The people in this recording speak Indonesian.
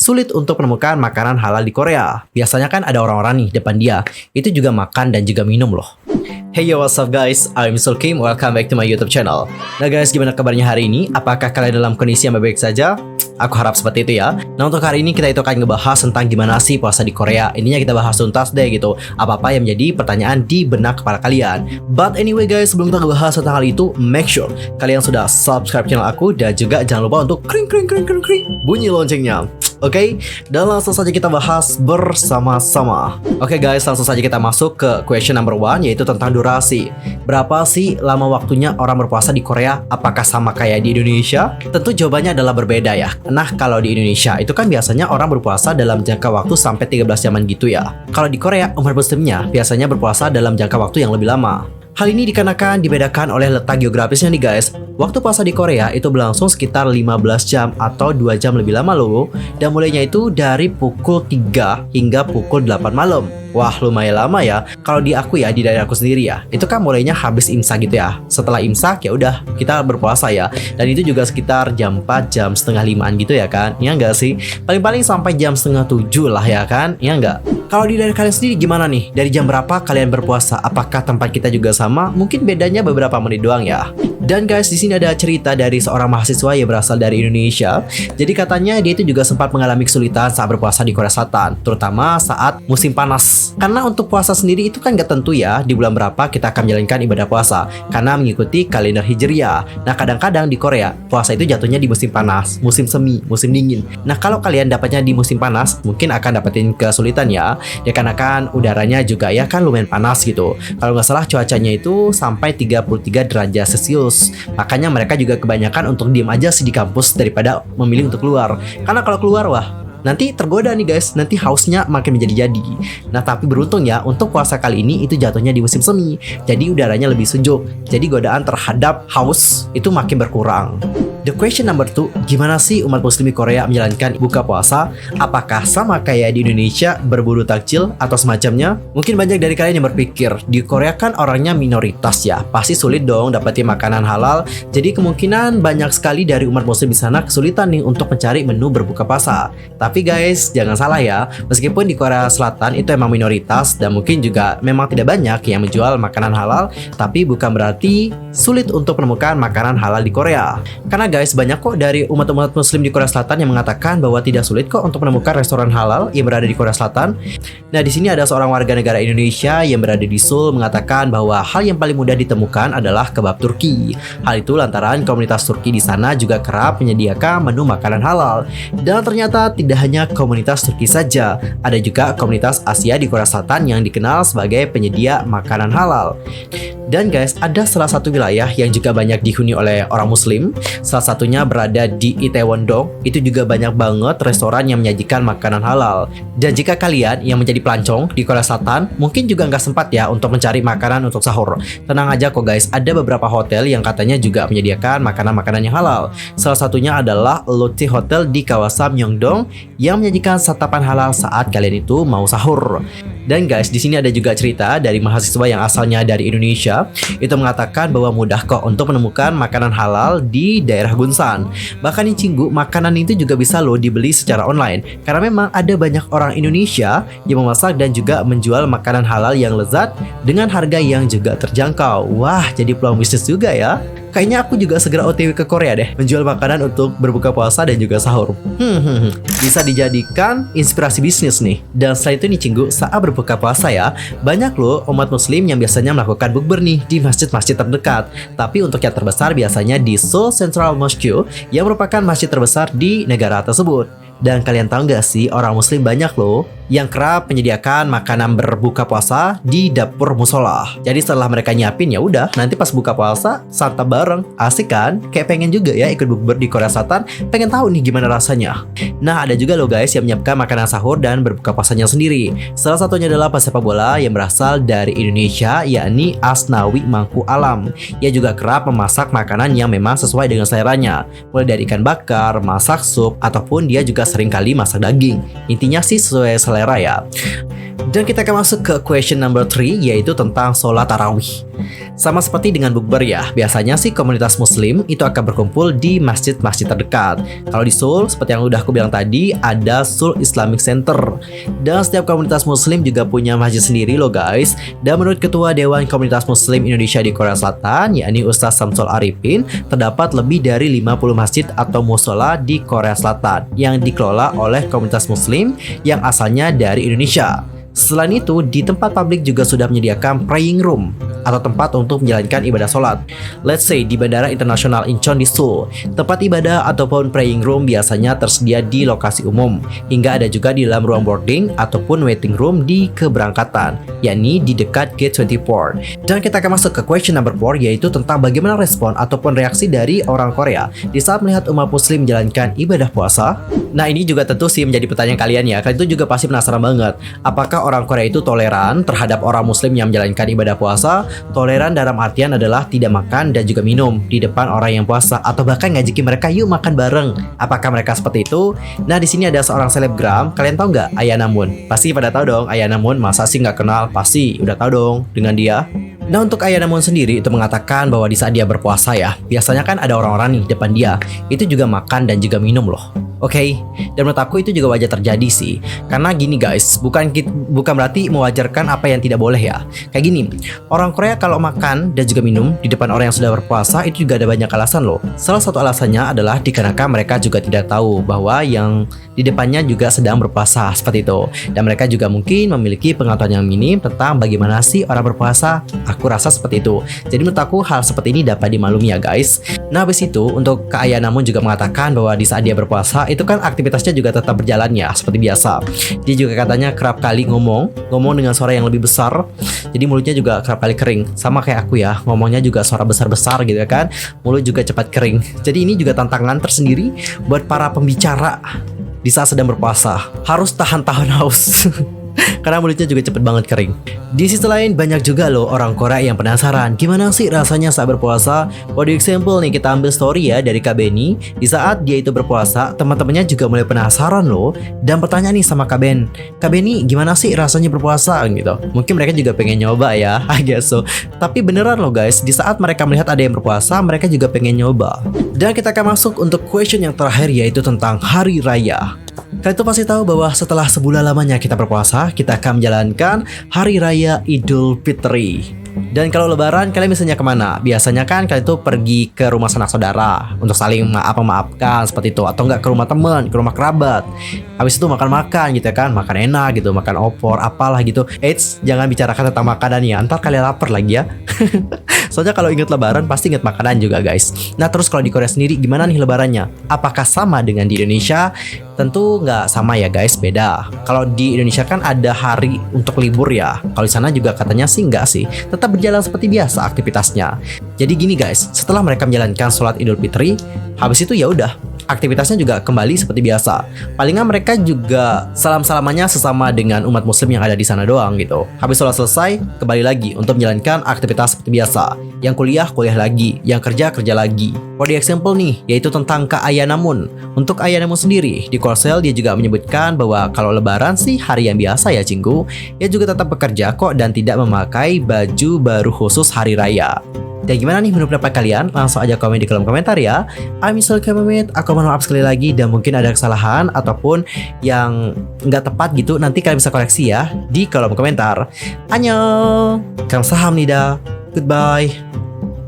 sulit untuk menemukan makanan halal di Korea. Biasanya kan ada orang-orang nih depan dia, itu juga makan dan juga minum loh. Hey yo, what's up guys? I'm Sulkim, welcome back to my YouTube channel. Nah guys, gimana kabarnya hari ini? Apakah kalian dalam kondisi yang baik-baik saja? Aku harap seperti itu ya. Nah untuk hari ini kita itu akan ngebahas tentang gimana sih puasa di Korea. Ininya kita bahas tuntas deh gitu. Apa-apa yang menjadi pertanyaan di benak kepala kalian. But anyway guys, sebelum kita ngebahas tentang hal itu, make sure kalian sudah subscribe channel aku. Dan juga jangan lupa untuk kring bunyi loncengnya. Oke, dan langsung saja kita bahas bersama-sama. Oke guys, langsung saja kita masuk ke question number 1, yaitu tentang durasi. Berapa sih lama waktunya orang berpuasa di Korea? Apakah sama kayak di Indonesia? Tentu jawabannya adalah berbeda ya. Nah, kalau di Indonesia itu kan biasanya orang berpuasa dalam jangka waktu sampai 13 jaman gitu ya. Kalau di Korea, umat muslimnya biasanya berpuasa dalam jangka waktu yang lebih lama. Hal ini dikarenakan dibedakan oleh letak geografisnya nih guys. Waktu puasa di Korea itu berlangsung sekitar 15 jam atau 2 jam lebih lama loh. Dan mulainya itu dari pukul 3 hingga pukul 8 malam. Wah, lumayan lama ya. Kalau di aku ya, di daerahku sendiri ya, itu kan mulainya habis imsak gitu ya. Setelah imsak ya udah kita berpuasa ya. Dan itu juga sekitar jam 4, jam setengah 5-an gitu ya kan. Ya enggak sih? Paling-paling sampai jam setengah 7 lah ya kan. Ya enggak? Kalau di daerah kalian sendiri gimana nih? Dari jam berapa kalian berpuasa? Apakah tempat kita juga sama? Mungkin bedanya beberapa menit doang ya. Dan guys, di sini ada cerita dari seorang mahasiswa yang berasal dari Indonesia. Jadi katanya dia itu juga sempat mengalami kesulitan saat berpuasa di Korea Selatan, terutama saat musim panas. Karena untuk puasa sendiri itu kan gak tentu ya di bulan berapa kita akan menjalankan ibadah puasa, karena mengikuti kalender Hijriah. Nah kadang-kadang di Korea puasa itu jatuhnya di musim panas, musim semi, musim dingin. Nah kalau kalian dapatnya di musim panas, mungkin akan dapetin kesulitan ya. Ya karena kan udaranya juga ya kan lumayan panas gitu. Kalau nggak salah cuacanya itu sampai 33 derajat Celcius. Makanya mereka juga kebanyakan untuk diem aja sih di kampus daripada memilih untuk keluar. Karena kalau keluar wah, nanti tergoda nih guys, nanti hausnya makin menjadi-jadi. Nah tapi beruntung ya, untuk puasa kali ini itu jatuhnya di musim semi. Jadi udaranya lebih sejuk. Jadi godaan terhadap haus itu makin berkurang. The question number 2, gimana sih umat muslim di Korea menjalankan buka puasa? Apakah sama kayak di Indonesia, berburu takjil atau semacamnya? Mungkin banyak dari kalian yang berpikir, di Korea kan orangnya minoritas ya, pasti sulit dong dapetin makanan halal. Jadi kemungkinan banyak sekali dari umat muslim di sana kesulitan nih untuk mencari menu berbuka puasa. Tapi guys, jangan salah ya, meskipun di Korea Selatan itu emang minoritas dan mungkin juga memang tidak banyak yang menjual makanan halal, tapi bukan berarti sulit untuk menemukan makanan halal di Korea. Karena guys, banyak kok dari umat-umat muslim di Korea Selatan yang mengatakan bahwa tidak sulit kok untuk menemukan restoran halal yang berada di Korea Selatan. Nah, di sini ada seorang warga negara Indonesia yang berada di Seoul mengatakan bahwa hal yang paling mudah ditemukan adalah kebab Turki. Hal itu lantaran komunitas Turki di sana juga kerap menyediakan menu makanan halal. Dan ternyata tidak hanya komunitas Turki saja, ada juga komunitas Asia di Korea Selatan yang dikenal sebagai penyedia makanan halal. Dan guys, ada salah satu wilayah yang juga banyak dihuni oleh orang muslim. Salah satunya berada di Itaewon-dong. Itu juga banyak banget restoran yang menyajikan makanan halal. Dan jika kalian yang menjadi pelancong di Korea Selatan, mungkin juga nggak sempat ya untuk mencari makanan untuk sahur. Tenang aja kok guys, ada beberapa hotel yang katanya juga menyediakan makanan-makanan yang halal. Salah satunya adalah Lotte Hotel di kawasan Myeongdong yang menyajikan santapan halal saat kalian itu mau sahur. Dan guys, di sini ada juga cerita dari mahasiswa yang asalnya dari Indonesia. Itu mengatakan bahwa mudah kok untuk menemukan makanan halal di daerah Gunsan. Bahkan di Cinggu, makanan itu juga bisa loh dibeli secara online. Karena memang ada banyak orang Indonesia yang memasak dan juga menjual makanan halal yang lezat dengan harga yang juga terjangkau. Wah, jadi peluang bisnis juga ya. Kayaknya aku juga segera OTW ke Korea deh, menjual makanan untuk berbuka puasa dan juga sahur. Bisa dijadikan inspirasi bisnis nih. Dan selain itu nih Cinggu, saat berbuka puasa ya, banyak loh umat muslim yang biasanya melakukan bukber nih di masjid-masjid terdekat. Tapi untuk yang terbesar biasanya di Seoul Central Mosque yang merupakan masjid terbesar di negara tersebut. Dan kalian tahu gak sih, orang muslim banyak loh yang kerap menyediakan makanan berbuka puasa di dapur musola. Jadi setelah mereka nyiapin ya udah, nanti pas buka puasa santap bareng. Asik kan? Kayak pengen juga ya ikut bukber di Korea Selatan, pengen tahu nih gimana rasanya. Nah, ada juga loh guys yang menyiapkan makanan sahur dan berbuka puasanya sendiri. Salah satunya adalah pesepak bola yang berasal dari Indonesia, yakni Asnawi Mangku Alam. Ia juga kerap memasak makanan yang memang sesuai dengan seleranya, mulai dari ikan bakar, masak sup, ataupun dia juga seringkali masak daging. Intinya sih sesuai selera ya. Dan kita akan masuk ke question number 3, yaitu tentang sholat tarawih. Sama seperti dengan bukber ya, biasanya sih komunitas muslim itu akan berkumpul di masjid-masjid terdekat. Kalau di Seoul, seperti yang udah aku bilang tadi, ada Seoul Islamic Center. Dan setiap komunitas muslim juga punya masjid sendiri loh guys. Dan menurut Ketua Dewan Komunitas Muslim Indonesia di Korea Selatan, yakni Ustaz Samsul Arifin, terdapat lebih dari 50 masjid atau musola di Korea Selatan yang dikelola oleh komunitas muslim yang asalnya dari Indonesia. Selain itu, di tempat publik juga sudah menyediakan praying room atau tempat untuk menjalankan ibadah sholat. Let's say di Bandara Internasional Incheon di Seoul, tempat ibadah ataupun praying room biasanya tersedia di lokasi umum, hingga ada juga di dalam ruang boarding ataupun waiting room di keberangkatan, yakni di dekat gate 24. Dan kita akan masuk ke question number 4, yaitu tentang bagaimana respon ataupun reaksi dari orang Korea di saat melihat umat muslim menjalankan ibadah puasa. Nah, ini juga tentu sih menjadi pertanyaan kalian ya. Kalian itu juga pasti penasaran banget, apakah orang Korea itu toleran terhadap orang muslim yang menjalankan ibadah puasa? Toleran dalam artian adalah tidak makan dan juga minum di depan orang yang puasa, atau bahkan ngajakin mereka yuk makan bareng. Apakah mereka seperti itu? Nah, di sini ada seorang selebgram. Kalian tahu nggak Ayana Moon? Pasti pada tahu dong Ayana Moon. Masa sih nggak kenal? Pasti udah tahu dong dengan dia. Nah, untuk Ayana Moon sendiri itu mengatakan bahwa di saat dia berpuasa ya, biasanya kan ada orang-orang nih depan dia, itu juga makan dan juga minum loh. Oke, dan menurut aku itu juga wajar terjadi sih. Karena gini guys, bukan berarti mewajarkan apa yang tidak boleh ya. Kayak gini, orang Korea kalau makan dan juga minum di depan orang yang sudah berpuasa itu juga ada banyak alasan loh. Salah satu alasannya adalah dikarenakan mereka juga tidak tahu bahwa yang di depannya juga sedang berpuasa seperti itu. Dan mereka juga mungkin memiliki pengetahuan yang minim tentang bagaimana sih orang berpuasa. Aku rasa seperti itu. Jadi menurut aku hal seperti ini dapat dimaklumi ya guys. Nah, habis itu untuk Kak Ayana Moon juga mengatakan bahwa di saat dia berpuasa itu kan aktivitasnya juga tetap berjalan ya seperti biasa. Dia juga katanya kerap kali ngomong dengan suara yang lebih besar. Jadi mulutnya juga kerap kali kering. Sama kayak aku ya, ngomongnya juga suara besar-besar gitu ya kan. Mulut juga cepat kering. Jadi ini juga tantangan tersendiri buat para pembicara di saat sedang berpuasa. Harus tahan-tahan haus. Karena mulutnya juga cepet banget kering. Di sisi lain banyak juga loh orang Korea yang penasaran gimana sih rasanya saat berpuasa. For example nih, kita ambil story ya dari Kak Benny. Di saat dia itu berpuasa, teman-temannya juga mulai penasaran loh dan bertanya nih sama Kak Ben, Kak Benny gimana sih rasanya berpuasa gitu. Mungkin mereka juga pengen nyoba ya, I guess so. Tapi beneran loh guys, di saat mereka melihat ada yang berpuasa, mereka juga pengen nyoba. Dan kita akan masuk untuk question yang terakhir, yaitu tentang hari raya. Kalian tuh pasti tahu bahwa setelah sebulan lamanya kita berpuasa, kita akan menjalankan Hari Raya Idul Fitri. Dan kalau lebaran kalian biasanya kemana? Biasanya kan kalian tuh pergi ke rumah sanak saudara untuk saling maafkan seperti itu. Atau enggak ke rumah teman, ke rumah kerabat. Habis itu makan-makan gitu kan, makan enak gitu, makan opor, apalah gitu. Eits, jangan bicarakan tentang makanan ya, ntar kalian lapar lagi ya. Soalnya kalau ingat lebaran pasti ingat makanan juga guys. Nah, terus kalau di Korea sendiri gimana nih lebarannya? Apakah sama dengan di Indonesia? Tentu nggak sama ya guys, beda. Kalau di Indonesia kan ada hari untuk libur ya. Kalau di sana juga katanya sih nggak sih. Tetap berjalan seperti biasa aktivitasnya. Jadi gini guys, setelah mereka menjalankan sholat Idul Fitri, habis itu ya udah, aktivitasnya juga kembali seperti biasa. Palingan mereka juga salam-salamannya sesama dengan umat muslim yang ada di sana doang gitu. Habis sholat selesai, kembali lagi untuk menjalankan aktivitas seperti biasa. Yang kuliah lagi, yang kerja lagi. For the example nih, yaitu tentang Kak Ayana Moon. Untuk Ayana Moon sendiri, di Korsel dia juga menyebutkan bahwa kalau lebaran sih hari yang biasa ya cinggu. Ia juga tetap bekerja kok dan tidak memakai baju baru khusus hari raya. Dan gimana nih menurut pendapat kalian? Langsung aja komen di kolom komentar ya. I'm Mr. Kememit. Aku mohon maaf sekali lagi dan mungkin ada kesalahan ataupun yang nggak tepat gitu. Nanti kalian bisa koreksi ya di kolom komentar. Annyeong. Kamsahamnida. Goodbye.